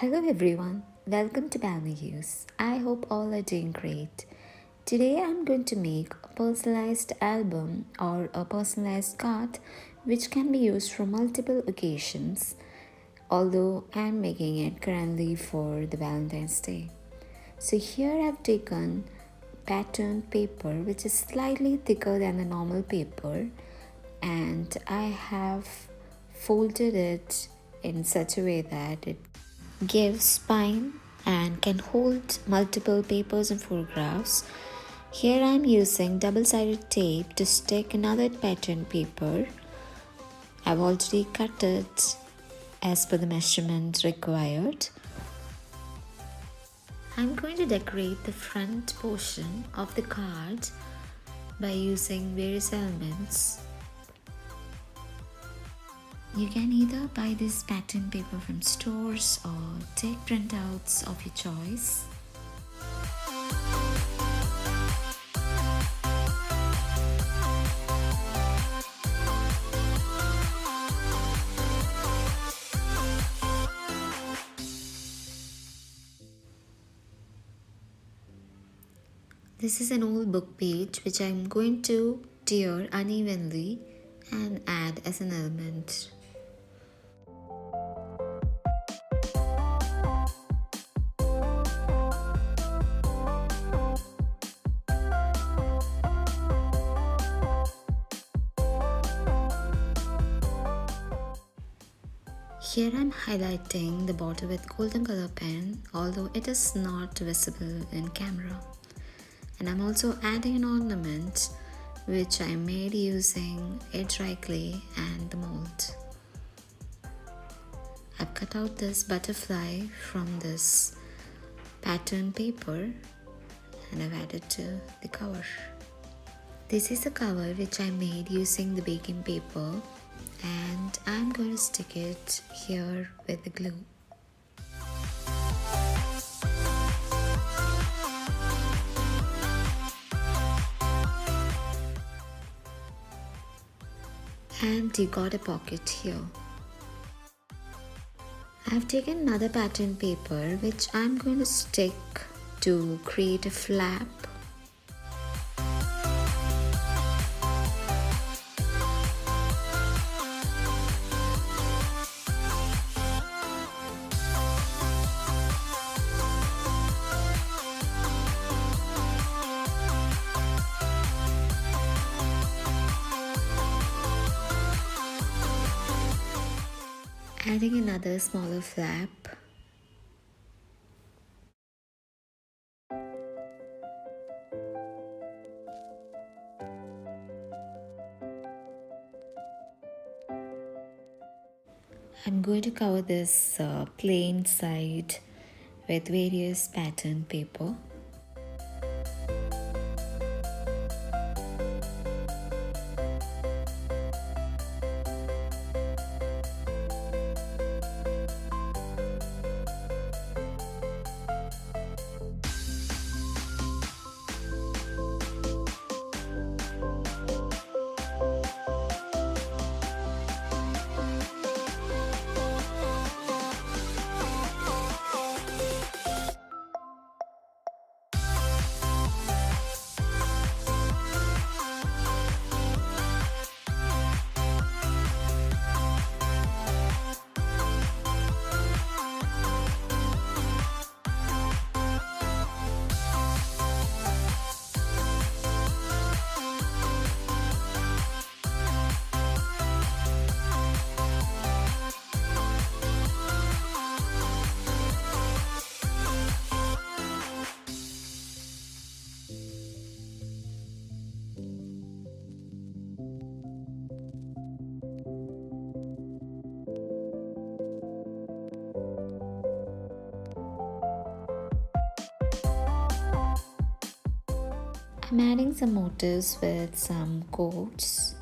Hello everyone, welcome to Balmy Hues. I hope all are doing great. Today I'm going to make a personalized album or a personalized card which can be used for multiple occasions, although I'm making it currently for the Valentine's Day. So here I've taken patterned paper which is slightly thicker than the normal paper, and I have folded it in such a way that it gives spine and can hold multiple papers and photographs. Here I'm using double-sided tape to stick another pattern paper. I've already cut it as per the measurement required. I'm going to decorate the front portion of the card by using various elements. You can either buy this pattern paper from stores or take printouts of your choice. This is an old book page which I'm going to tear unevenly and add as an element. Here I'm highlighting the border with golden color pen, although it is not visible in camera. And I'm also adding an ornament which I made using air dry clay and the mold. I've cut out this butterfly from this pattern paper and I've added to the cover. This is a cover which I made using the baking paper, and I'm going to stick it here with the glue. And you got a pocket here. I've taken another pattern paper which I'm going to stick to create a flap. Adding another smaller flap. I'm going to cover this plain side with various pattern paper. I'm adding some motifs with some quotes.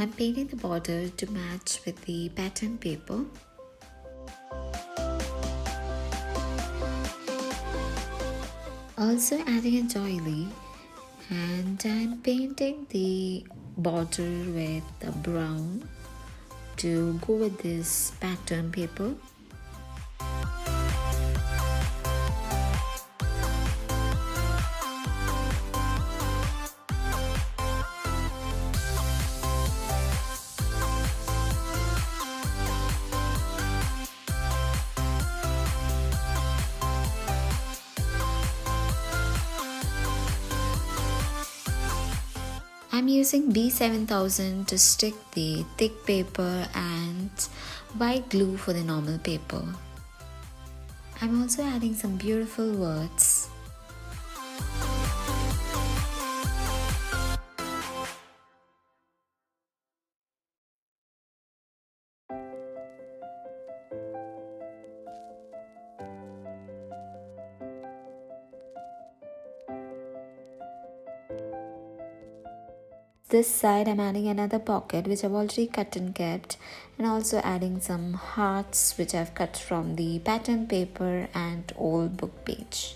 I'm painting the border to match with the pattern paper. Also adding a doily, and I'm painting the border with the brown to go with this pattern paper. I'm using B7000 to stick the thick paper and white glue for the normal paper. I'm also adding some beautiful words. This side I'm adding another pocket which I've already cut and kept, and also adding some hearts which I've cut from the pattern paper and old book page.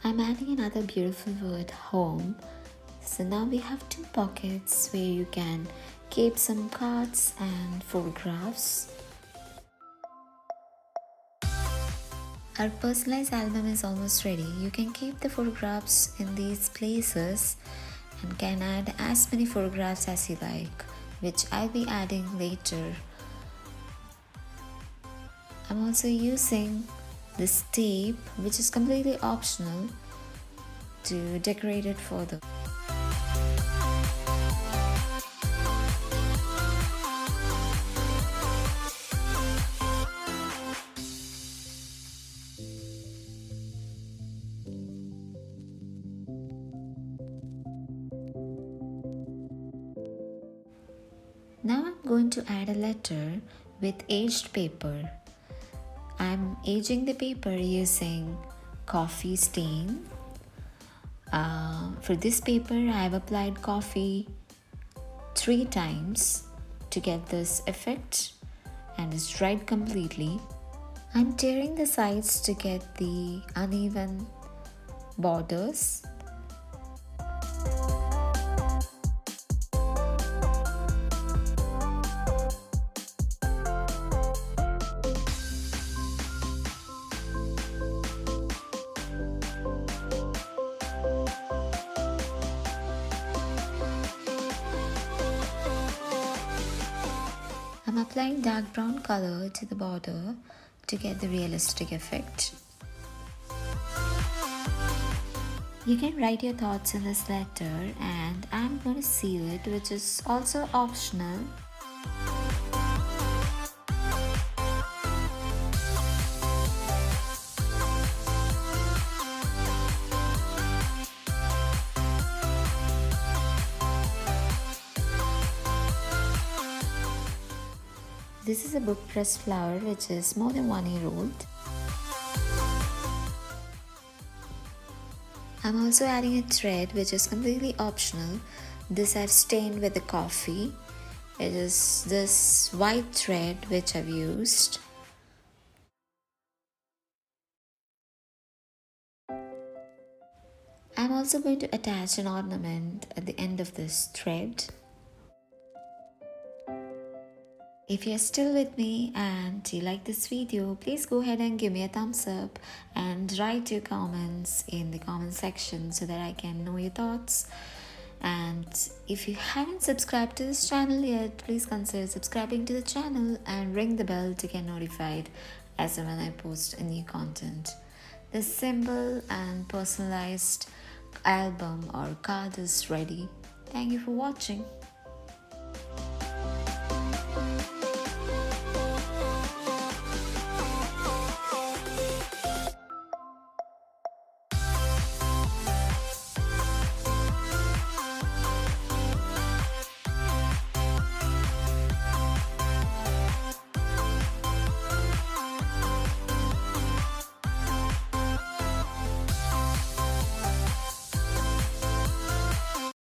I'm adding another beautiful word, home. So now we have two pockets where you can keep some cards and photographs. Our personalized album is almost ready. You can keep the photographs in these places and can add as many photographs as you like, which I'll be adding later. I'm also using this tape, which is completely optional, to decorate it further. Now I'm going to add a letter with aged paper. I'm aging the paper using coffee stain. For this paper, I have applied coffee 3 times to get this effect, and it's dried completely. I'm tearing the sides to get the uneven borders. I'm applying dark brown color to the border to get the realistic effect. You can write your thoughts in this letter, and I'm going to seal it, which is also optional. This is a book pressed flower which is more than 1 year old. I'm also adding a thread which is completely optional. This I've stained with the coffee. It is this white thread which I've used. I'm also going to attach an ornament at the end of this thread. If you're still with me and you like this video, please go ahead and give me a thumbs up and write your comments in the comment section so that I can know your thoughts. And if you haven't subscribed to this channel yet, please consider subscribing to the channel and ring the bell to get notified as and when I post a new content. The simple and personalized album or card is ready. Thank you for watching.